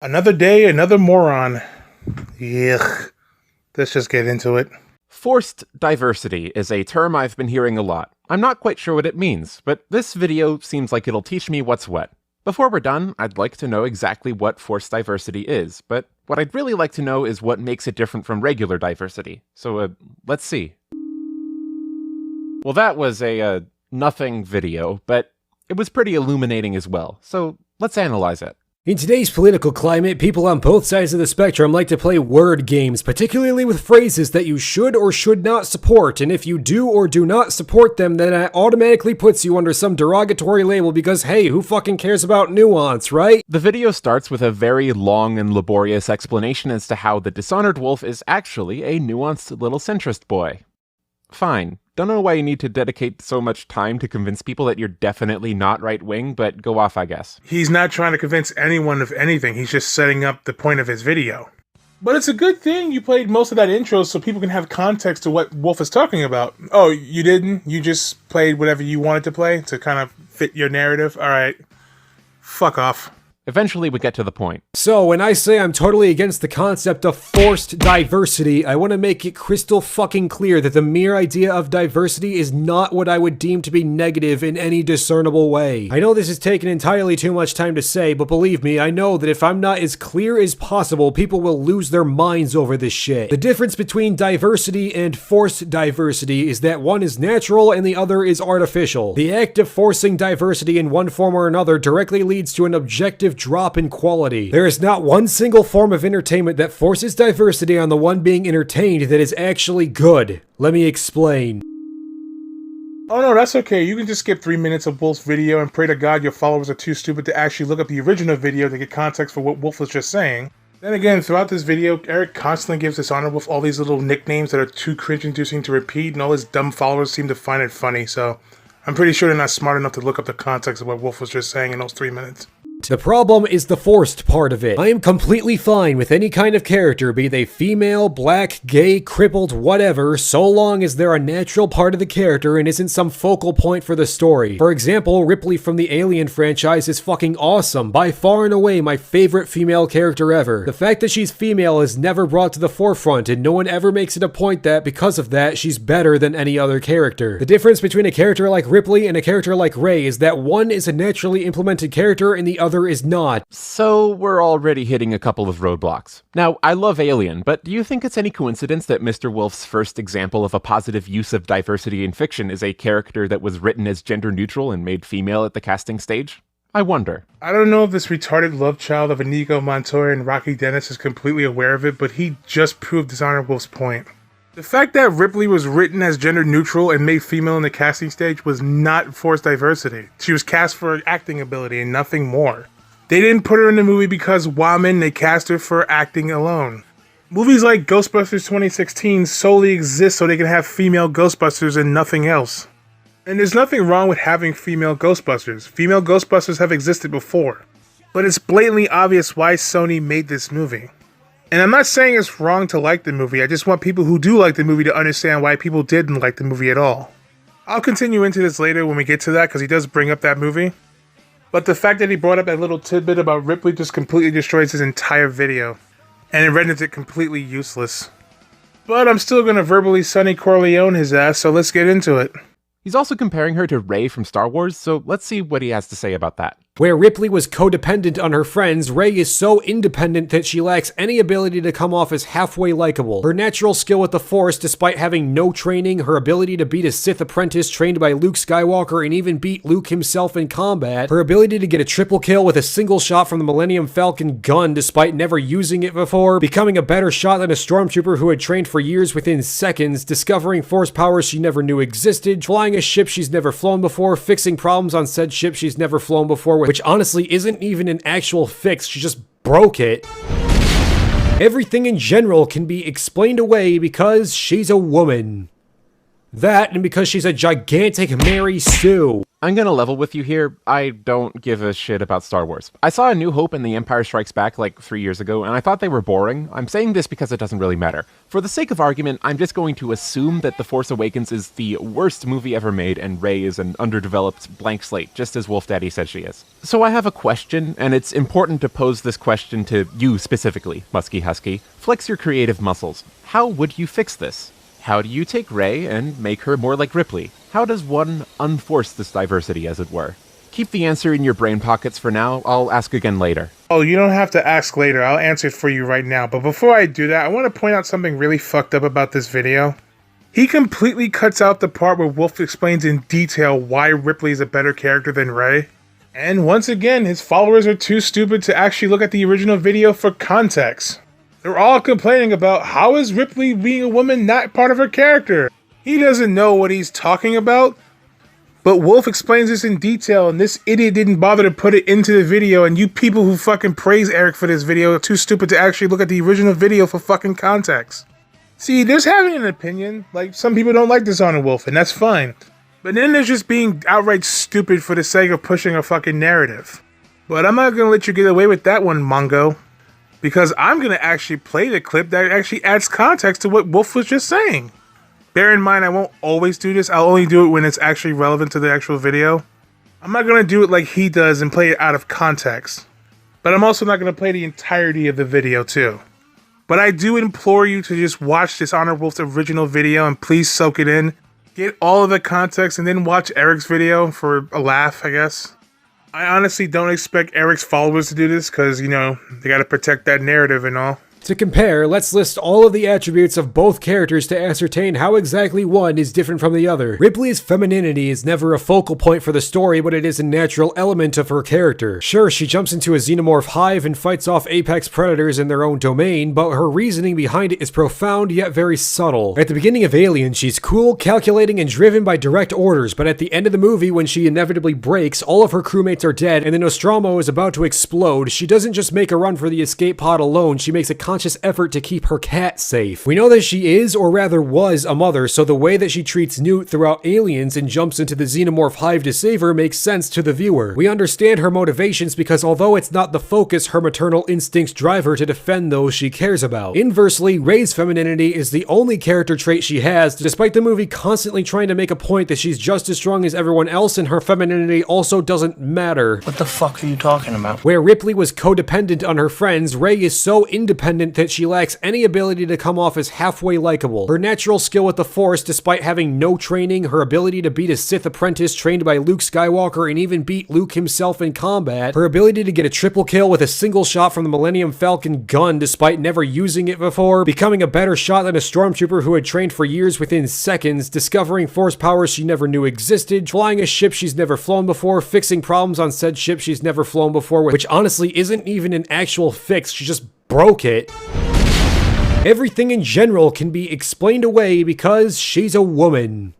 Another day, another moron. Yuck. Let's just get into it. Forced diversity is a term I've been hearing a lot. I'm not quite sure what it means, but this video seems like it'll teach me what's what. Before we're done, I'd like to know exactly what forced diversity is, but what I'd really like to know is what makes it different from regular diversity. So, let's see. Well, that was a, nothing video, but it was pretty illuminating as well, so let's analyze it. In today's political climate, people on both sides of the spectrum like to play word games, particularly with phrases that you should or should not support, and if you do or do not support them, then that automatically puts you under some derogatory label because, hey, who fucking cares about nuance, right? The video starts with a very long and laborious explanation as to how the Dishonored wolf is actually a nuanced little centrist boy. Fine. Don't know why you need to dedicate so much time to convince people that you're definitely not right-wing, but go off, I guess. He's not trying to convince anyone of anything. He's just setting up the point of his video. But it's a good thing you played most of that intro so people can have context to what Wolf is talking about. Oh, you didn't? You just played whatever you wanted to play to kind of fit your narrative? Alright. Fuck off. Eventually, we get to the point. So, when I say I'm totally against the concept of forced diversity, I want to make it crystal fucking clear that the mere idea of diversity is not what I would deem to be negative in any discernible way. I know this has taken entirely too much time to say, but believe me, I know that if I'm not as clear as possible, people will lose their minds over this shit. The difference between diversity and forced diversity is that one is natural and the other is artificial. The act of forcing diversity in one form or another directly leads to an objective drop in quality. There is not one single form of entertainment that forces diversity on the one being entertained that is actually good. Let me explain. Oh no, that's okay. You can just skip 3 minutes of Wolf's video and pray to God your followers are too stupid to actually look up the original video to get context for what Wolf was just saying. Then again, throughout this video, Eric constantly gives Dishonored Wolf all these little nicknames that are too cringe-inducing to repeat, and all his dumb followers seem to find it funny, so I'm pretty sure they're not smart enough to look up the context of what Wolf was just saying in those 3 minutes. The problem is the forced part of it. I am completely fine with any kind of character, be they female, black, gay, crippled, whatever, so long as they're a natural part of the character and isn't some focal point for the story. For example, Ripley from the Alien franchise is fucking awesome, by far and away my favorite female character ever. The fact that she's female is never brought to the forefront, and no one ever makes it a point that, because of that, she's better than any other character. The difference between a character like Ripley and a character like Rey is that one is a naturally implemented character and the other is not. So we're already hitting a couple of roadblocks. Now, I love Alien, but do you think it's any coincidence that Mr. Wolf's first example of a positive use of diversity in fiction is a character that was written as gender neutral and made female at the casting stage? I wonder. I don't know if this retarded love child of Inigo Montoya and Rocky Dennis is completely aware of it, but he just proved Dishonored Wolf's point. The fact that Ripley was written as gender neutral and made female in the casting stage was not forced diversity. She was cast for acting ability and nothing more. They didn't put her in the movie because woman, they cast her for acting alone. Movies like Ghostbusters 2016 solely exist so they can have female Ghostbusters and nothing else. And there's nothing wrong with having female Ghostbusters. Female Ghostbusters have existed before. But it's blatantly obvious why Sony made this movie. And I'm not saying it's wrong to like the movie, I just want people who do like the movie to understand why people didn't like the movie at all. I'll continue into this later when we get to that because he does bring up that movie. But the fact that he brought up that little tidbit about Ripley just completely destroys his entire video. And it renders it completely useless. But I'm still gonna verbally Sonny Corleone his ass, so let's get into it. He's also comparing her to Rey from Star Wars, so let's see what he has to say about that. Where Ripley was codependent on her friends, Rey is so independent that she lacks any ability to come off as halfway likable. Her natural skill with the Force, despite having no training, her ability to beat a Sith apprentice trained by Luke Skywalker and even beat Luke himself in combat, her ability to get a triple kill with a single shot from the Millennium Falcon gun despite never using it before, becoming a better shot than a stormtrooper who had trained for years within seconds, discovering Force powers she never knew existed, flying a ship she's never flown before, fixing problems on said ship she's never flown before, which honestly isn't even an actual fix, she just broke it. Everything in general can be explained away because she's a woman. That and because she's a gigantic Mary Sue. I'm gonna level with you here. I don't give a shit about Star Wars. I saw A New Hope and The Empire Strikes Back like 3 years ago, and I thought they were boring. I'm saying this because it doesn't really matter. For the sake of argument, I'm just going to assume that The Force Awakens is the worst movie ever made, and Rey is an underdeveloped blank slate, just as Wolf Daddy said she is. So I have a question, and it's important to pose this question to you specifically, Muskie Husky. Flex your creative muscles. How would you fix this? How do you take Rey and make her more like Ripley? How does one unforce this diversity, as it were? Keep the answer in your brain pockets for now. I'll ask again later. Oh, you don't have to ask later. I'll answer it for you right now. But before I do that, I want to point out something really fucked up about this video. He completely cuts out the part where Wolf explains in detail why Ripley is a better character than Rey. And once again, his followers are too stupid to actually look at the original video for context. They're all complaining about how is Ripley being a woman not part of her character. He doesn't know what he's talking about, but Wolf explains this in detail, and this idiot didn't bother to put it into the video, and you people who fucking praise Eric for this video are too stupid to actually look at the original video for fucking context. See, there's having an opinion, like some people don't like Dishonoured Wolf, and that's fine. But then there's just being outright stupid for the sake of pushing a fucking narrative. But I'm not gonna let you get away with that one, Mongo. Because I'm going to actually play the clip that actually adds context to what Wolf was just saying. Bear in mind, I won't always do this. I'll only do it when it's actually relevant to the actual video. I'm not going to do it like he does and play it out of context. But I'm also not going to play the entirety of the video too. But I do implore you to just watch Dishonoured Wolf's original video and please soak it in. Get all of the context and then watch Eric's video for a laugh, I guess. I honestly don't expect Eric's followers to do this because, you know, they gotta protect that narrative and all. To compare, let's list all of the attributes of both characters to ascertain how exactly one is different from the other. Ripley's femininity is never a focal point for the story, but it is a natural element of her character. Sure, she jumps into a xenomorph hive and fights off apex predators in their own domain, but her reasoning behind it is profound yet very subtle. At the beginning of Alien, she's cool, calculating, and driven by direct orders, but at the end of the movie, when she inevitably breaks, all of her crewmates are dead, and the Nostromo is about to explode, she doesn't just make a run for the escape pod alone, she makes a conscious effort to keep her cat safe. We know that she is, or rather was, a mother, so the way that she treats Newt throughout Aliens and jumps into the xenomorph hive to save her makes sense to the viewer. We understand her motivations because although it's not the focus, her maternal instincts drive her to defend those she cares about. Inversely, Rey's femininity is the only character trait she has, despite the movie constantly trying to make a point that she's just as strong as everyone else and her femininity also doesn't matter. What the fuck are you talking about? Where Ripley was codependent on her friends, Rey is so independent that she lacks any ability to come off as halfway likable. Her natural skill with the Force, despite having no training, her ability to beat a Sith apprentice trained by Luke Skywalker and even beat Luke himself in combat, her ability to get a triple kill with a single shot from the Millennium Falcon gun despite never using it before, becoming a better shot than a stormtrooper who had trained for years within seconds, discovering Force powers she never knew existed, flying a ship she's never flown before, fixing problems on said ship she's never flown before, which honestly isn't even an actual fix, she just broke it. Everything in general can be explained away because she's a woman.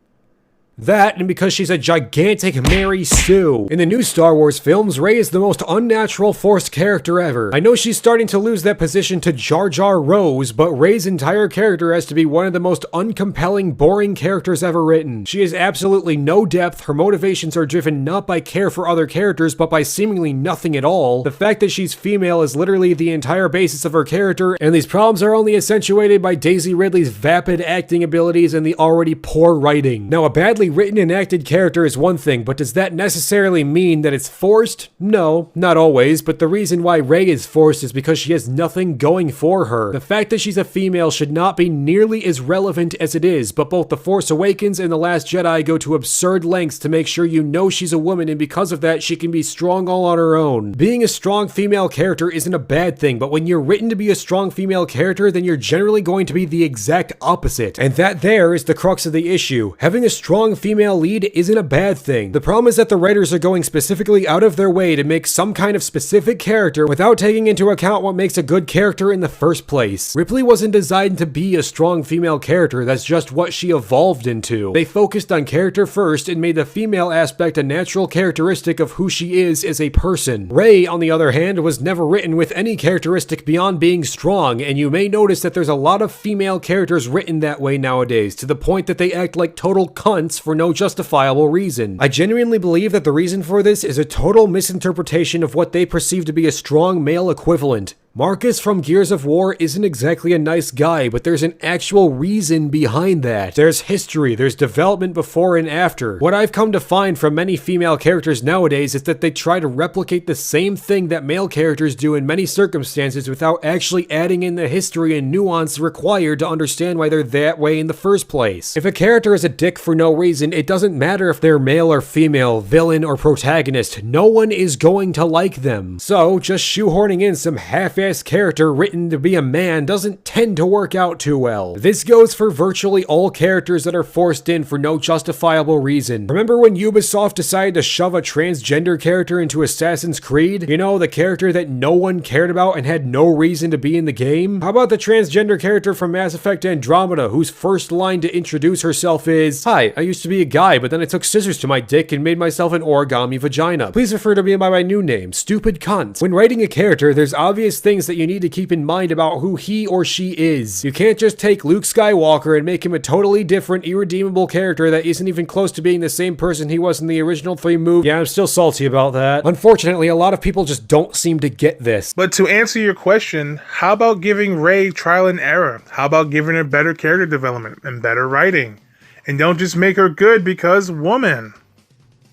That, and because she's a gigantic Mary Sue. In the new Star Wars films, Rey is the most unnatural Force character ever. I know she's starting to lose that position to Jar Jar Rose, but Rey's entire character has to be one of the most uncompelling, boring characters ever written. She has absolutely no depth, her motivations are driven not by care for other characters, but by seemingly nothing at all. The fact that she's female is literally the entire basis of her character, and these problems are only accentuated by Daisy Ridley's vapid acting abilities and the already poor writing. Now, a badly written and acted character is one thing, but does that necessarily mean that it's forced? No, not always, but the reason why Rey is forced is because she has nothing going for her. The fact that she's a female should not be nearly as relevant as it is, but both The Force Awakens and The Last Jedi go to absurd lengths to make sure you know she's a woman, and because of that, she can be strong all on her own. Being a strong female character isn't a bad thing, but when you're written to be a strong female character, then you're generally going to be the exact opposite. And that there is the crux of the issue. Having a strong female lead isn't a bad thing. The problem is that the writers are going specifically out of their way to make some kind of specific character without taking into account what makes a good character in the first place. Ripley wasn't designed to be a strong female character, that's just what she evolved into. They focused on character first and made the female aspect a natural characteristic of who she is as a person. Rey, on the other hand, was never written with any characteristic beyond being strong, and you may notice that there's a lot of female characters written that way nowadays, to the point that they act like total cunts nuance for no justifiable reason. I genuinely believe that the reason for this is a total misinterpretation of what they perceive to be a strong male equivalent. Marcus from Gears of War isn't exactly a nice guy, but there's an actual reason behind that. There's history, there's development before and after. What I've come to find from many female characters nowadays is that they try to replicate the same thing that male characters do in many circumstances without actually adding in the history and nuance required to understand why they're that way in the first place. If a character is a dick for no reason, it doesn't matter if they're male or female, villain or protagonist, no one is going to like them. So, just shoehorning in some half-ass character written to be a man doesn't tend to work out too well. This goes for virtually all characters that are forced in for no justifiable reason. Remember when Ubisoft decided to shove a transgender character into Assassin's Creed? You know, the character that no one cared about and had no reason to be in the game? How about the transgender character from Mass Effect Andromeda, whose first line to introduce herself is, "Hi, I used to be a guy, but then I took scissors to my dick and made myself an origami vagina. Please refer to me by my new name, stupid cunt." When writing a character, there's obvious things that you need to keep in mind about who he or she is. You can't just take Luke Skywalker and make him a totally different, irredeemable character that isn't even close to being the same person he was in the original 3 movies. Yeah, I'm still salty about that. Unfortunately, a lot of people just don't seem to get this. But to answer your question, how about giving Rey trial and error? How about giving her better character development and better writing? And don't just make her good because woman.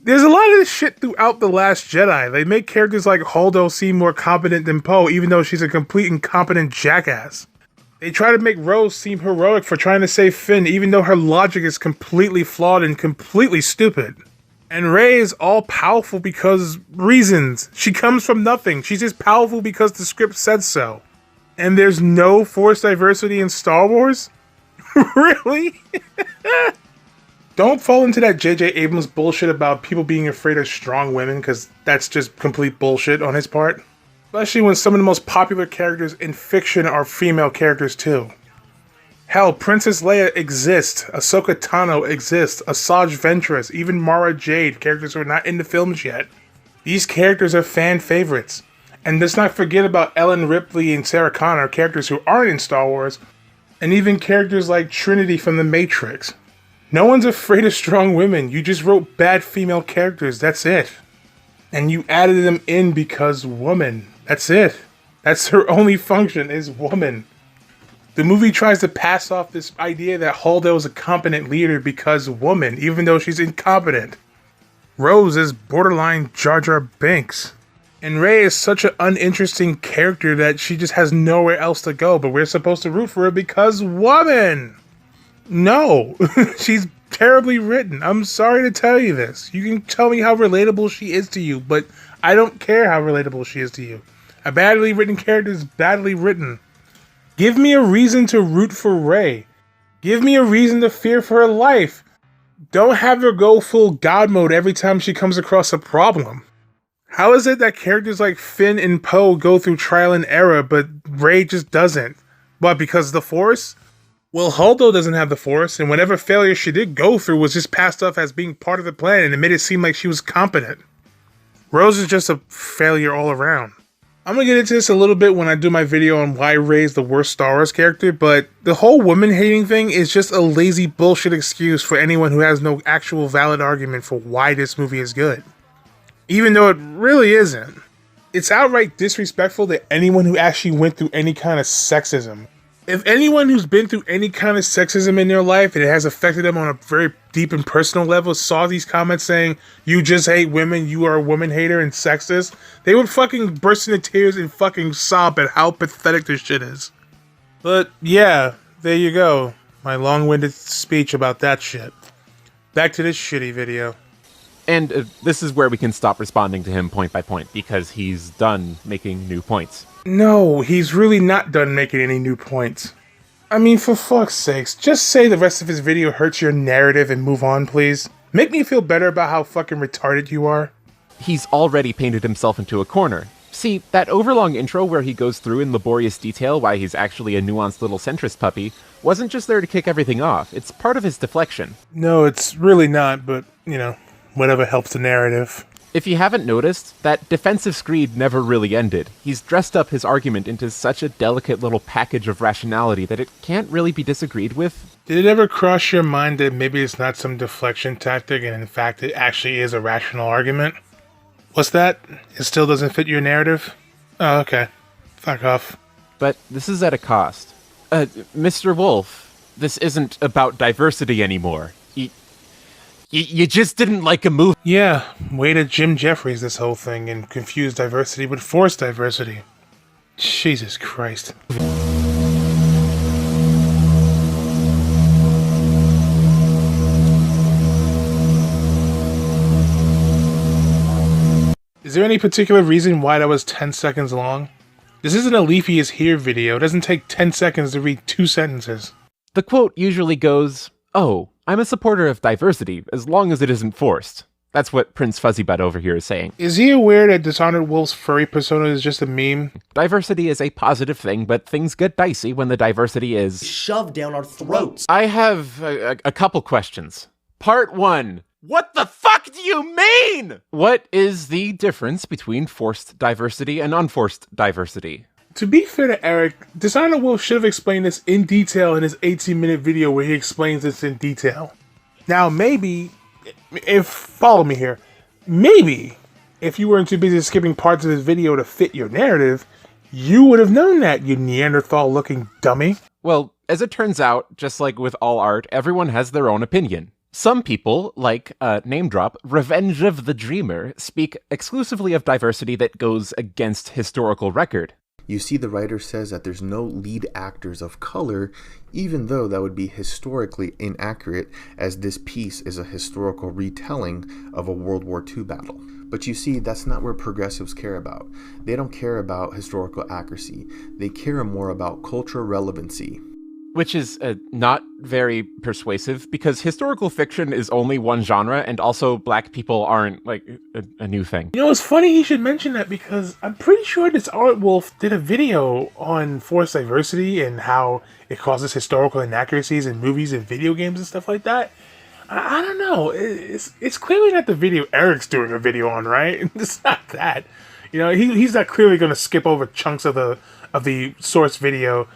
There's a lot of this shit throughout The Last Jedi. They make characters like Holdo seem more competent than Poe, even though she's a complete incompetent jackass. They try to make Rose seem heroic for trying to save Finn, even though her logic is completely flawed and completely stupid. And Rey is all powerful because reasons. She comes from nothing. She's just powerful because the script said so. And there's no Force diversity in Star Wars? Really? Don't fall into that J.J. Abrams bullshit about people being afraid of strong women, because that's just complete bullshit on his part. Especially when some of the most popular characters in fiction are female characters too. Hell, Princess Leia exists, Ahsoka Tano exists, Asajj Ventress, even Mara Jade, characters who are not in the films yet. These characters are fan favorites. And let's not forget about Ellen Ripley and Sarah Connor, characters who aren't in Star Wars, and even characters like Trinity from The Matrix. No one's afraid of strong women. You just wrote bad female characters. That's it. And you added them in because woman. That's it. That's her only function, is woman. The movie tries to pass off this idea that Holdo is a competent leader because woman, even though she's incompetent. Rose is borderline Jar Jar Binks. And Rey is such an uninteresting character that she just has nowhere else to go, but we're supposed to root for her because woman! No, she's terribly written. I'm sorry to tell you this. You can tell me how relatable she is to you, but I don't care how relatable she is to you. A badly written character is badly written. Give me a reason to root for Rey. Give me a reason to fear for her life. Don't have her go full God mode every time she comes across a problem. How is it that characters like Finn and Poe go through trial and error, but Rey just doesn't? What, because of the Force? Well, Holdo doesn't have the Force, and whatever failure she did go through was just passed off as being part of the plan, and it made it seem like she was competent. Rose is just a failure all around. I'm gonna get into this a little bit when I do my video on why Rey's the worst Star Wars character, but the whole woman-hating thing is just a lazy bullshit excuse for anyone who has no actual valid argument for why this movie is good. Even though it really isn't. It's outright disrespectful to anyone who actually went through any kind of sexism. If anyone who's been through any kind of sexism in their life and it has affected them on a very deep and personal level saw these comments saying, "You just hate women, you are a woman hater and sexist," they would fucking burst into tears and fucking sob at how pathetic this shit is. But yeah, there you go. My long-winded speech about that shit. Back to this shitty video. And this is where we can stop responding to him point by point, because he's done making new points. No, he's really not done making any new points. I mean, for fuck's sakes, just say the rest of his video hurts your narrative and move on, please. Make me feel better about how fucking retarded you are. He's already painted himself into a corner. See, that overlong intro where he goes through in laborious detail why he's actually a nuanced little centrist puppy wasn't just there to kick everything off, it's part of his deflection. No, it's really not, but, you know, whatever helps the narrative. If you haven't noticed, that defensive screed never really ended. He's dressed up his argument into such a delicate little package of rationality that it can't really be disagreed with. Did it ever cross your mind that maybe it's not some deflection tactic and in fact it actually is a rational argument? What's that? It still doesn't fit your narrative? Oh, okay. Fuck off. But this is at a cost. Mr. Wolf, this isn't about diversity anymore. You just didn't like a movie. Yeah, way to Jim Jeffries this whole thing and confuse diversity with forced diversity. Jesus Christ. Is there any particular reason why that was 10 seconds long? This isn't a Leafy is here video. It doesn't take 10 seconds to read 2 sentences. The quote usually goes, "Oh, I'm a supporter of diversity as long as it isn't forced." That's what Prince Fuzzybutt over here is saying. Is he aware that Dishonored Wolf's furry persona is just a meme? Diversity is a positive thing, but things get dicey when the diversity is shoved down our throats. I have a couple questions. Part 1. What the fuck do you mean? What is the difference between forced diversity and unforced diversity? To be fair to Eric, Dishonored Wolf should have explained this in detail in his 18-minute video where he explains this in detail. Now, maybe, follow me here, maybe if you weren't too busy skipping parts of this video to fit your narrative, you would have known that, you Neanderthal-looking dummy. Well, as it turns out, just like with all art, everyone has their own opinion. Some people, like, name drop, Revenge of the Dreamer, speak exclusively of diversity that goes against historical record. You see, the writer says that there's no lead actors of color, even though that would be historically inaccurate, as this piece is a historical retelling of a World War II battle. But you see, that's not where progressives care about. They don't care about historical accuracy. They care more about cultural relevancy. Which is not very persuasive, because historical fiction is only one genre, and also black people aren't, like, a new thing. You know, it's funny he should mention that, because I'm pretty sure Dishonored Wolf did a video on forced diversity and how it causes historical inaccuracies in movies and video games and stuff like that. I don't know. It's clearly not the video Eric's doing a video on, right? It's not that. You know, he's not clearly going to skip over chunks of the source video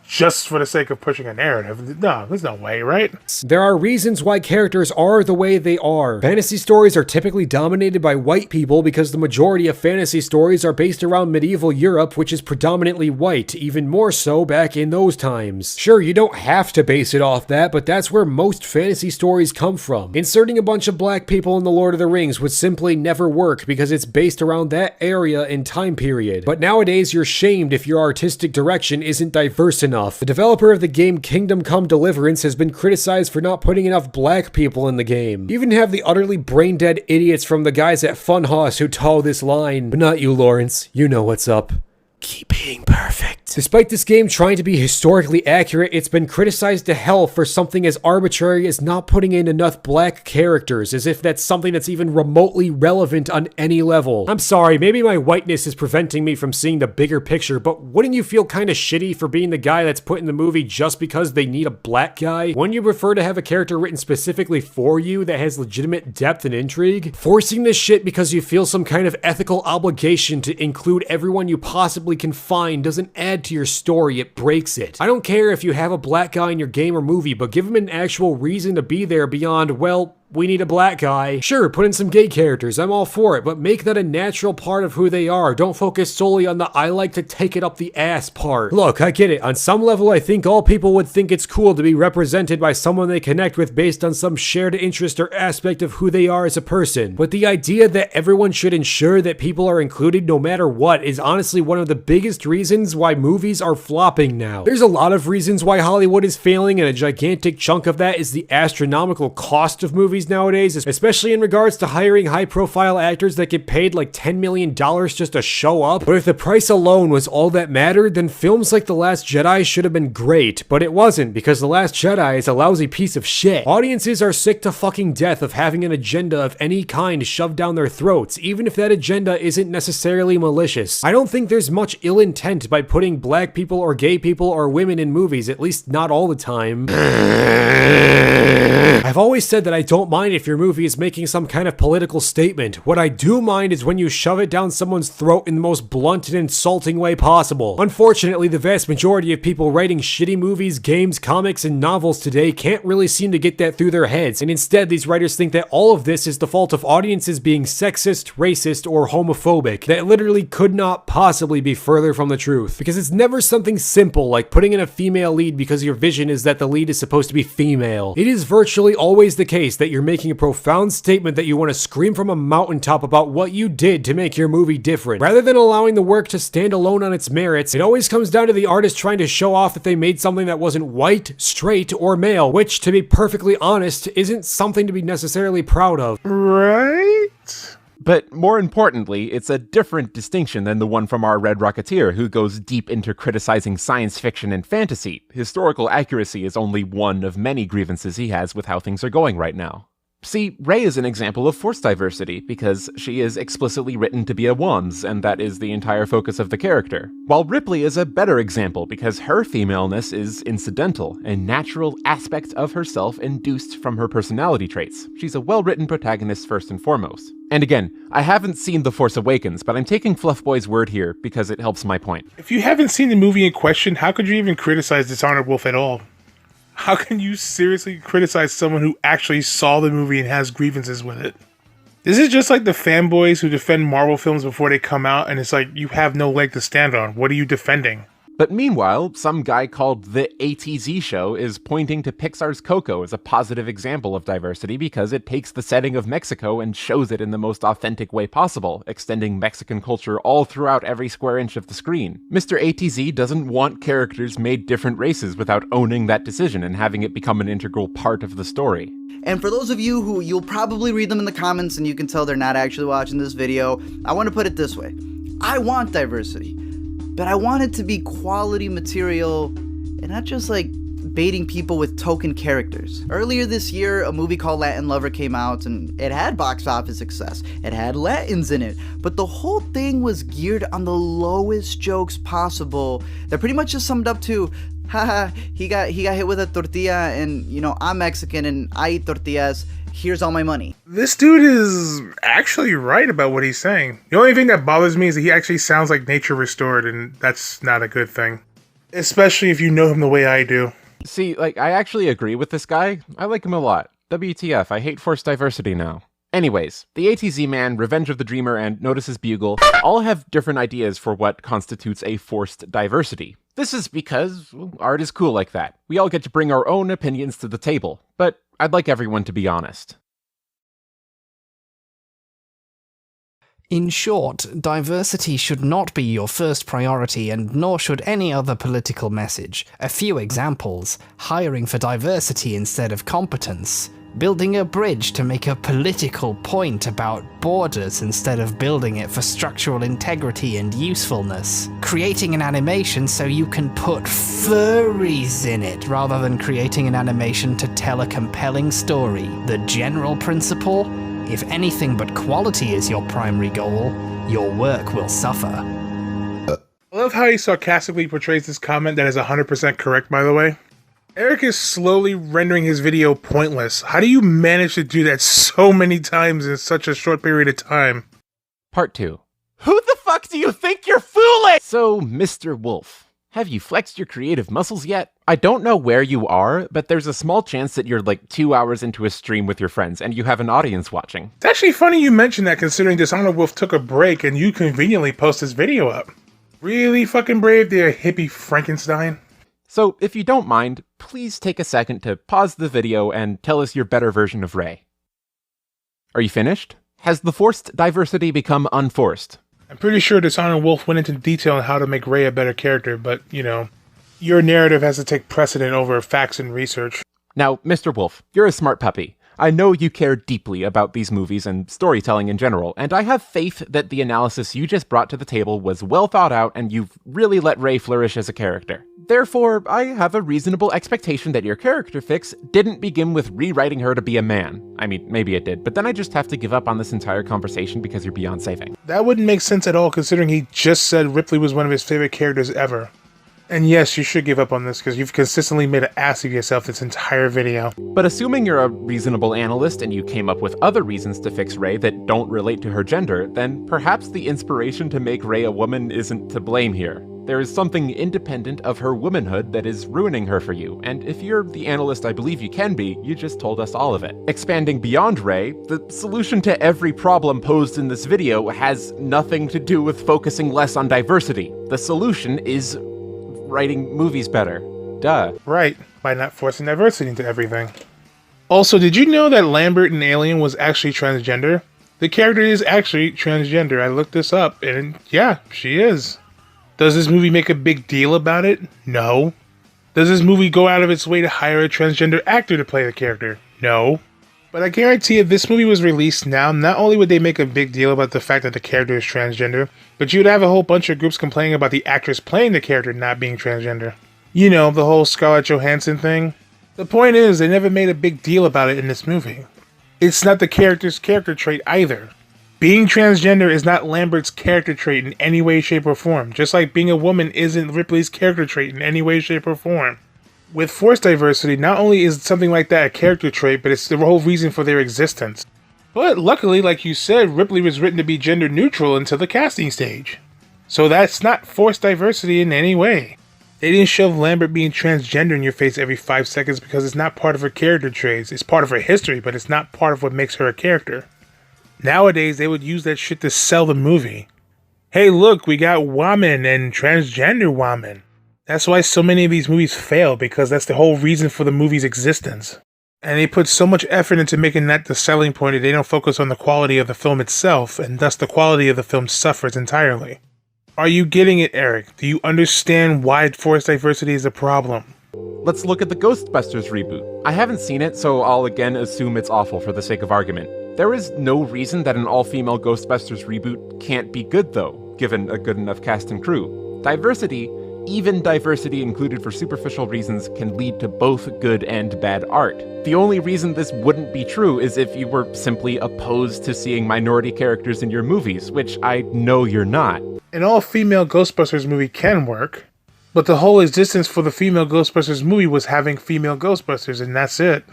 just for the sake of pushing a narrative. No, there's no way, right? There are reasons why characters are the way they are. Fantasy stories are typically dominated by white people because the majority of fantasy stories are based around medieval Europe, which is predominantly white, even more so back in those times. Sure, you don't have to base it off that, but that's where most fantasy stories come from. Inserting a bunch of black people in The Lord of the Rings would simply never work because it's based around that area and time period. But nowadays, you're shamed if your artistic direction isn't diverse enough. The developer of the game Kingdom Come Deliverance has been criticized for not putting enough black people in the game. You even have the utterly brain-dead idiots from the guys at Funhaus who toe this line. But not you, Lawrence. You know what's up. Keep being perfect. Despite this game trying to be historically accurate, it's been criticized to hell for something as arbitrary as not putting in enough black characters, as if that's something that's even remotely relevant on any level. I'm sorry, maybe my whiteness is preventing me from seeing the bigger picture, but wouldn't you feel kind of shitty for being the guy that's put in the movie just because they need a black guy? Wouldn't you prefer to have a character written specifically for you that has legitimate depth and intrigue? Forcing this shit because you feel some kind of ethical obligation to include everyone you possibly can find doesn't add to your story, it breaks it. I don't care if you have a black guy in your game or movie, but give him an actual reason to be there beyond, well, we need a black guy. Sure, put in some gay characters, I'm all for it, but make that a natural part of who they are. Don't focus solely on the I like to take it up the ass part. Look, I get it. On some level, I think all people would think it's cool to be represented by someone they connect with based on some shared interest or aspect of who they are as a person. But the idea that everyone should ensure that people are included no matter what is honestly one of the biggest reasons why movies are flopping now. There's a lot of reasons why Hollywood is failing, and a gigantic chunk of that is the astronomical cost of movies nowadays, especially in regards to hiring high-profile actors that get paid like $10 million just to show up. But if the price alone was all that mattered, then films like The Last Jedi should have been great, but it wasn't, because The Last Jedi is a lousy piece of shit. Audiences are sick to fucking death of having an agenda of any kind shoved down their throats, even if that agenda isn't necessarily malicious. I don't think there's much ill intent by putting black people or gay people or women in movies, at least not all the time. I've always said that I don't don't mind if your movie is making some kind of political statement. What I do mind is when you shove it down someone's throat in the most blunt and insulting way possible. Unfortunately, the vast majority of people writing shitty movies, games, comics, and novels today can't really seem to get that through their heads, and instead these writers think that all of this is the fault of audiences being sexist, racist, or homophobic. That literally could not possibly be further from the truth, because it's never something simple like putting in a female lead because your vision is that the lead is supposed to be female. It is virtually always the case that you're making a profound statement that you want to scream from a mountaintop about what you did to make your movie different. Rather than allowing the work to stand alone on its merits, it always comes down to the artist trying to show off that they made something that wasn't white, straight, or male, which, to be perfectly honest, isn't something to be necessarily proud of. Right? But more importantly, it's a different distinction than the one from our Red Rocketeer, who goes deep into criticizing science fiction and fantasy. Historical accuracy is only one of many grievances he has with how things are going right now. See, Rey is an example of forced diversity, because she is explicitly written to be a Wams, and that is the entire focus of the character. While Ripley is a better example, because her femaleness is incidental, a natural aspect of herself induced from her personality traits. She's a well-written protagonist first and foremost. And again, I haven't seen The Force Awakens, but I'm taking Fluffboy's word here because it helps my point. If you haven't seen the movie in question, how could you even criticize Dishonored Wolf at all? How can you seriously criticize someone who actually saw the movie and has grievances with it? This is just like the fanboys who defend Marvel films before they come out, and it's like, you have no leg to stand on. What are you defending? But meanwhile, some guy called The ATZ Show is pointing to Pixar's Coco as a positive example of diversity because it takes the setting of Mexico and shows it in the most authentic way possible, extending Mexican culture all throughout every square inch of the screen. Mr. ATZ doesn't want characters made different races without owning that decision and having it become an integral part of the story. And for those of you who you'll probably read them in the comments and you can tell they're not actually watching this video, I want to put it this way. I want diversity. But I want it to be quality material and not just like baiting people with token characters. Earlier this year, a movie called Latin Lover came out and it had box office success. It had Latins in it, but the whole thing was geared on the lowest jokes possible that pretty much just summed up to, haha, he got hit with a tortilla and, you know, I'm Mexican and I eat tortillas. Here's all my money. This dude is actually right about what he's saying. The only thing that bothers me is that he actually sounds like Nature Restored, and that's not a good thing. Especially if you know him the way I do. See, like, I actually agree with this guy. I like him a lot. WTF, I hate forced diversity now. Anyways, the ATZ Man, Revenge of the Dreamer, and Notice His Bugle all have different ideas for what constitutes a forced diversity. This is because art is cool like that. We all get to bring our own opinions to the table, but I'd like everyone to be honest. In short, diversity should not be your first priority, and nor should any other political message. A few examples: hiring for diversity instead of competence, building a bridge to make a political point about borders instead of building it for structural integrity and usefulness, creating an animation so you can put furries in it rather than creating an animation to tell a compelling story. The general principle: if anything but quality is your primary goal, your work will suffer. I love how he sarcastically portrays this comment that is 100% correct, by the way. Eric is slowly rendering his video pointless. How do you manage to do that so many times in such a short period of time? Part 2. Who the fuck do you think you're fooling? So, Mr. Wolf, have you flexed your creative muscles yet? I don't know where you are, but there's a small chance that you're like 2 hours into a stream with your friends and you have an audience watching. It's actually funny you mentioned that, considering Dishonored Wolf took a break and you conveniently post this video up. Really fucking brave there, hippie Frankenstein. So, if you don't mind, please take a second to pause the video and tell us your better version of Rey. Are you finished? Has the forced diversity become unforced? I'm pretty sure Dishonored Wolf went into detail on how to make Rey a better character, but, you know, your narrative has to take precedent over facts and research. Now, Mr. Wolf, you're a smart puppy. I know you care deeply about these movies and storytelling in general, and I have faith that the analysis you just brought to the table was well thought out and you've really let Rey flourish as a character. Therefore, I have a reasonable expectation that your character fix didn't begin with rewriting her to be a man. I mean, maybe it did, but then I just have to give up on this entire conversation because you're beyond saving. That wouldn't make sense at all, considering he just said Ripley was one of his favorite characters ever. And yes, you should give up on this because you've consistently made an ass of yourself this entire video. But assuming you're a reasonable analyst and you came up with other reasons to fix Rey that don't relate to her gender, then perhaps the inspiration to make Rey a woman isn't to blame here. There is something independent of her womanhood that is ruining her for you, and if you're the analyst I believe you can be, you just told us all of it. Expanding beyond Rey, the solution to every problem posed in this video has nothing to do with focusing less on diversity. The solution is writing movies better. Duh. Right, by not forcing diversity into everything. Also, did you know that Lambert in Alien was actually transgender? The character is actually transgender. I looked this up, and yeah, she is. Does this movie make a big deal about it? No. Does this movie go out of its way to hire a transgender actor to play the character? No. But I guarantee if this movie was released now, not only would they make a big deal about the fact that the character is transgender, but you'd have a whole bunch of groups complaining about the actress playing the character not being transgender. You know, the whole Scarlett Johansson thing. The point is, they never made a big deal about it in this movie. It's not the character's character trait either. Being transgender is not Lambert's character trait in any way, shape, or form, just like being a woman isn't Ripley's character trait in any way, shape, or form. With forced diversity, not only is something like that a character trait, but it's the whole reason for their existence. But luckily, like you said, Ripley was written to be gender neutral until the casting stage. So that's not forced diversity in any way. They didn't shove Lambert being transgender in your face every 5 seconds because it's not part of her character traits. It's part of her history, but it's not part of what makes her a character. Nowadays, they would use that shit to sell the movie. Hey, look, we got woman and transgender woman. That's why so many of these movies fail, because that's the whole reason for the movie's existence. And they put so much effort into making that the selling point that they don't focus on the quality of the film itself, and thus the quality of the film suffers entirely. Are you getting it, Eric? Do you understand why forced diversity is a problem? Let's look at the Ghostbusters reboot. I haven't seen it, so I'll again assume it's awful for the sake of argument. There is no reason that an all-female Ghostbusters reboot can't be good, though, given a good enough cast and crew. Diversity, even diversity included for superficial reasons, can lead to both good and bad art. The only reason this wouldn't be true is if you were simply opposed to seeing minority characters in your movies, which I know you're not. An all-female Ghostbusters movie can work, but the whole existence for the female Ghostbusters movie was having female Ghostbusters, and that's it.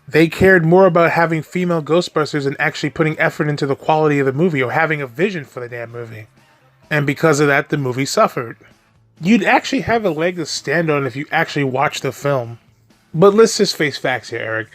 They cared more about having female Ghostbusters than actually putting effort into the quality of the movie or having a vision for the damn movie. And because of that, the movie suffered. You'd actually have a leg to stand on if you actually watched the film. But let's just face facts here, Eric.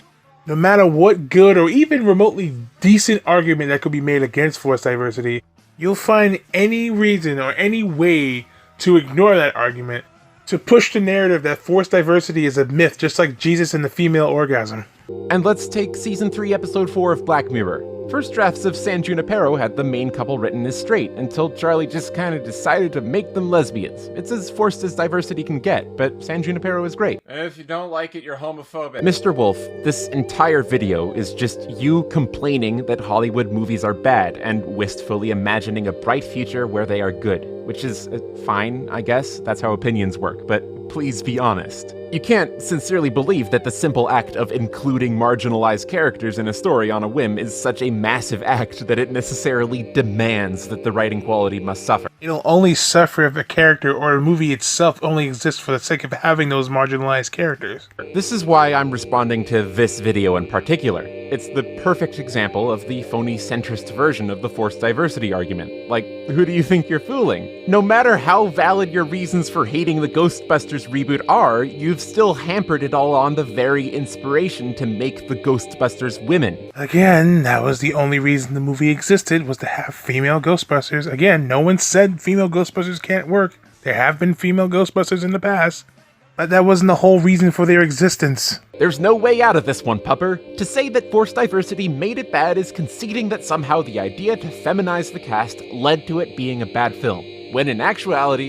No matter what good or even remotely decent argument that could be made against forced diversity, you'll find any reason or any way to ignore that argument, to push the narrative that forced diversity is a myth, just like Jesus and the female orgasm. And let's take Season 3, Episode 4 of Black Mirror. First drafts of San Junipero had the main couple written as straight, until Charlie just kind of decided to make them lesbians. It's as forced as diversity can get, but San Junipero is great. If you don't like it, you're homophobic. Mr. Wolf, this entire video is just you complaining that Hollywood movies are bad and wistfully imagining a bright future where they are good, which is fine, I guess. That's how opinions work, but please be honest. You can't sincerely believe that the simple act of including marginalized characters in a story on a whim is such a massive act that it necessarily demands that the writing quality must suffer. It'll only suffer if a character or a movie itself only exists for the sake of having those marginalized characters. This is why I'm responding to this video in particular. It's the perfect example of the phony centrist version of the forced diversity argument. Like, who do you think you're fooling? No matter how valid your reasons for hating the Ghostbusters reboot are, you've still hampered it all on the very inspiration to make the Ghostbusters women. Again, that was the only reason the movie existed, was to have female Ghostbusters. Again, no one said female Ghostbusters can't work. There have been female Ghostbusters in the past, but that wasn't the whole reason for their existence. There's no way out of this one, Pupper. To say that forced diversity made it bad is conceding that somehow the idea to feminize the cast led to it being a bad film, when in actuality,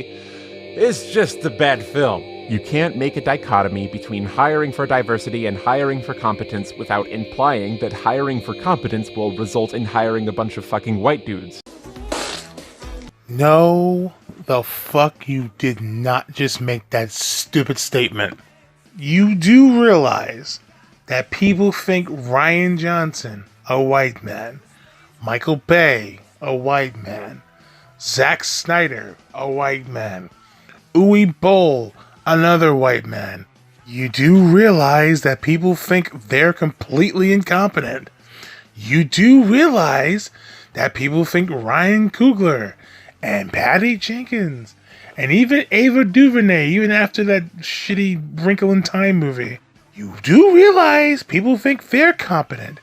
it's just a bad film. You can't make a dichotomy between hiring for diversity and hiring for competence without implying that hiring for competence will result in hiring a bunch of fucking white dudes. No, the fuck you did not just make that stupid statement. You do realize that people think Rian Johnson, a white man, Michael Bay, a white man, Zack Snyder, a white man, Uwe Boll, another white man. You do realize that people think they're completely incompetent. You do realize that people think Ryan Coogler and Patty Jenkins and even Ava DuVernay, even after that shitty Wrinkle in Time movie, you do realize people think they're competent.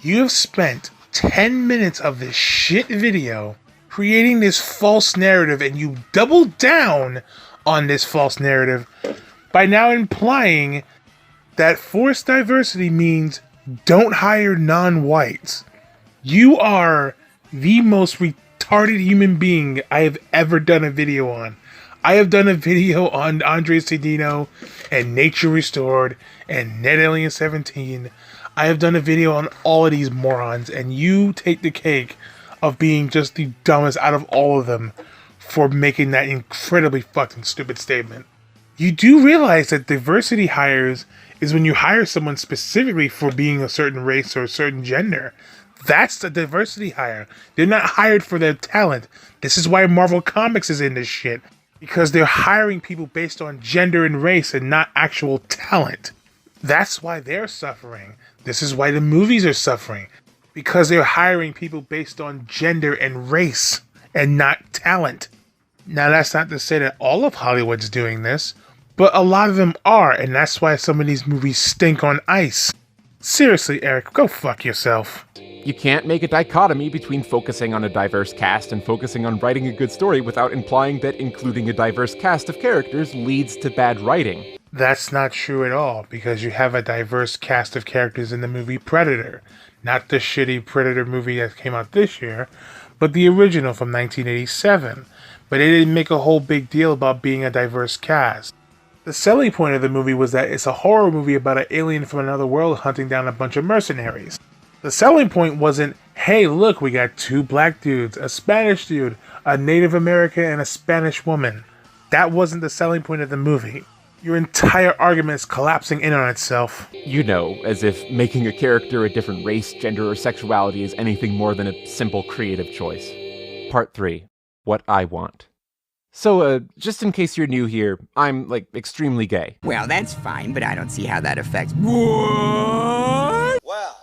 You have spent 10 minutes of this shit video creating this false narrative, and you double down on this false narrative by now implying that forced diversity means don't hire non-whites. You are the most retarded human being I have ever done a video on. I have done a video on Andre Cedino and Nature Restored and Net Alien 17. I have done a video on all of these morons, and you take the cake of being just the dumbest out of all of them for making that incredibly fucking stupid statement. You do realize that diversity hires is when you hire someone specifically for being a certain race or a certain gender. That's the diversity hire. They're not hired for their talent. This is why Marvel Comics is in this shit. Because they're hiring people based on gender and race and not actual talent. That's why they're suffering. This is why the movies are suffering. Because they're hiring people based on gender and race and not talent. Now, that's not to say that all of Hollywood's doing this, but a lot of them are, and that's why some of these movies stink on ice. Seriously, Eric, go fuck yourself. You can't make a dichotomy between focusing on a diverse cast and focusing on writing a good story without implying that including a diverse cast of characters leads to bad writing. That's not true at all, because you have a diverse cast of characters in the movie Predator. Not the shitty Predator movie that came out this year, but the original from 1987. But they didn't make a whole big deal about being a diverse cast. The selling point of the movie was that it's a horror movie about an alien from another world hunting down a bunch of mercenaries. The selling point wasn't, hey look, we got 2 black dudes, a Spanish dude, a Native American, and a Spanish woman. That wasn't the selling point of the movie. Your entire argument is collapsing in on itself. You know, as if making a character a different race, gender, or sexuality is anything more than a simple creative choice. Part 3. What I want. So, just in case you're new here, I'm, extremely gay. Well, that's fine, but I don't see how that affects... What? Well,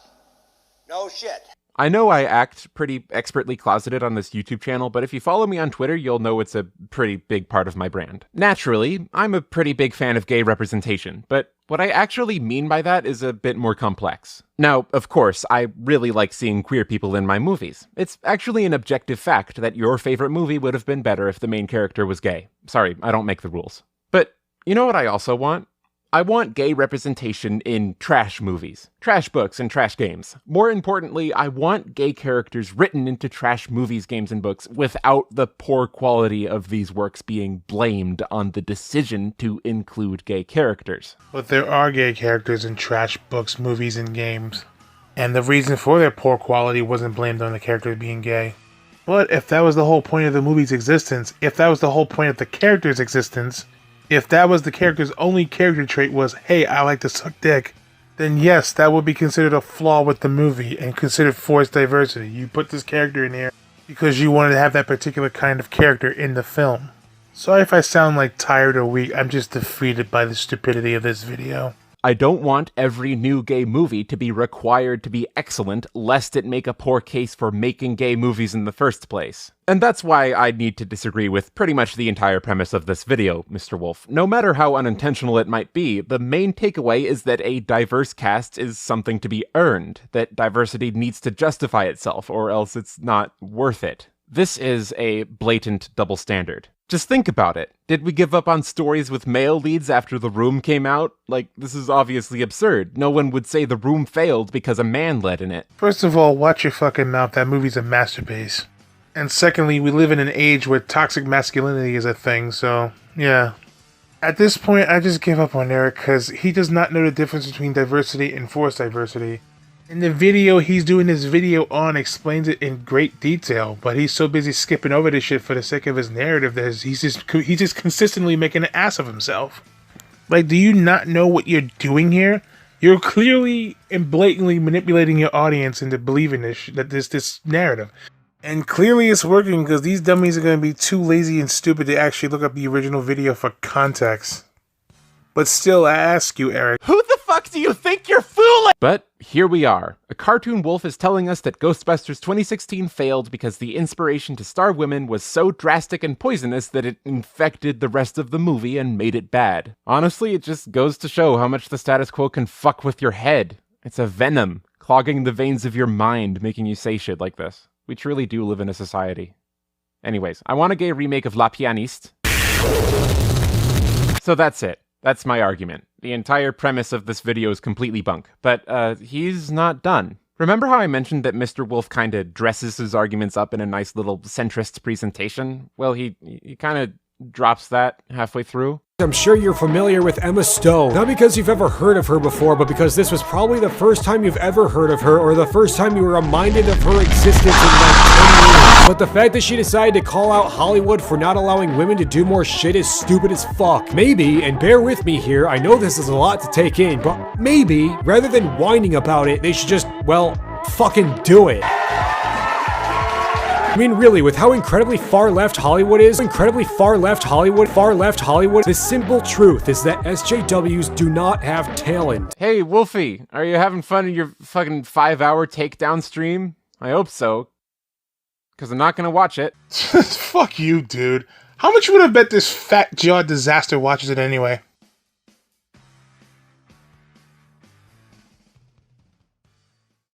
no shit. I know I act pretty expertly closeted on this YouTube channel, but if you follow me on Twitter, you'll know it's a pretty big part of my brand. Naturally, I'm a pretty big fan of gay representation, but what I actually mean by that is a bit more complex. Now, of course, I really like seeing queer people in my movies. It's actually an objective fact that your favorite movie would have been better if the main character was gay. Sorry, I don't make the rules. But you know what I also want? I want gay representation in trash movies, trash books, and trash games. More importantly, I want gay characters written into trash movies, games, and books without the poor quality of these works being blamed on the decision to include gay characters. But there are gay characters in trash books, movies, and games. And the reason for their poor quality wasn't blamed on the characters being gay. But if that was the whole point of the movie's existence, if that was the whole point of the character's existence, if that was the character's only character trait was, hey, I like to suck dick, then yes, that would be considered a flaw with the movie and considered forced diversity. You put this character in here because you wanted to have that particular kind of character in the film. Sorry if I sound like tired or weak, I'm just defeated by the stupidity of this video. I don't want every new gay movie to be required to be excellent, lest it make a poor case for making gay movies in the first place. And that's why I need to disagree with pretty much the entire premise of this video, Mr. Wolf. No matter how unintentional it might be, the main takeaway is that a diverse cast is something to be earned, that diversity needs to justify itself, or else it's not worth it. This is a blatant double standard. Just think about it. Did we give up on stories with male leads after The Room came out? This is obviously absurd. No one would say The Room failed because a man led in it. First of all, watch your fucking mouth. That movie's a masterpiece. And secondly, we live in an age where toxic masculinity is a thing, so, yeah. At this point, I just give up on Eric because he does not know the difference between diversity and forced diversity. In the video he's doing this video on explains it in great detail, but he's so busy skipping over this shit for the sake of his narrative that he's just consistently making an ass of himself. Do you not know what you're doing here? You're clearly and blatantly manipulating your audience into believing this narrative. And clearly it's working because these dummies are going to be too lazy and stupid to actually look up the original video for context. But still, I ask you, Eric. Who the fuck do you think you're fooling? But here we are. A cartoon wolf is telling us that Ghostbusters 2016 failed because the inspiration to star women was so drastic and poisonous that it infected the rest of the movie and made it bad. Honestly, it just goes to show how much the status quo can fuck with your head. It's a venom, clogging the veins of your mind, making you say shit like this. We truly do live in a society. Anyways, I want a gay remake of La Pianiste. So that's it. That's my argument. The entire premise of this video is completely bunk. But, he's not done. Remember how I mentioned that Mr. Wolf kinda dresses his arguments up in a nice little centrist presentation? Well, he kinda drops that halfway through. I'm sure you're familiar with Emma Stone. Not because you've ever heard of her before, but because this was probably the first time you've ever heard of her, or the first time you were reminded of her existence in like 10 years. But the fact that she decided to call out Hollywood for not allowing women to do more shit is stupid as fuck. Maybe, and bear with me here, I know this is a lot to take in, but maybe, rather than whining about it, they should just, well, fucking do it. I mean, really, with how incredibly far left Hollywood is, the simple truth is that SJWs do not have talent. Hey, Wolfie, are you having fun in your fucking 5-hour takedown stream? I hope so. Because I'm not gonna watch it. Fuck you, dude. How much would I bet this fat-jawed disaster watches it anyway?